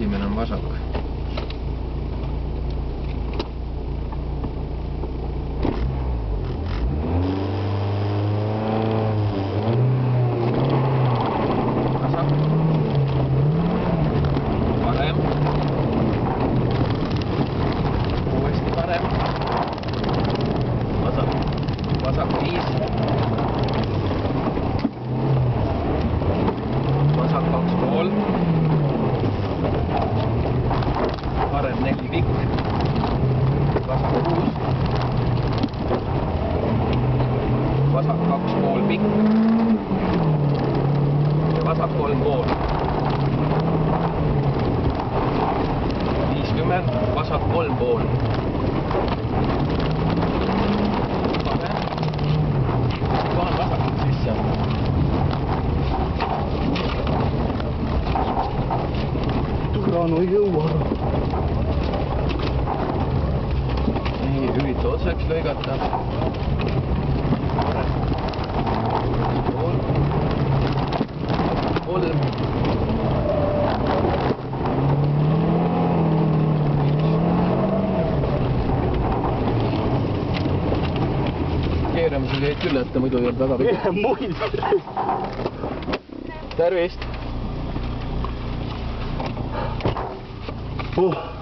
esimene on vasak. Vasak. Parem. Uuesti parem. Vasak. Vasak 5. Vasak 2,5. Parem 4 pikk. Vasak 6. Vasak 2,5 pikk. Ja vasak 3,5. 50. Vasak 3,5. Kohan vasakut sisse. Türa, no ei jõua. Nii, ürita otseks lõigata. Kolm. Keeramisega jäid küll ette, muidu ei olnud väga pikk. Muid. Tervist! Oh.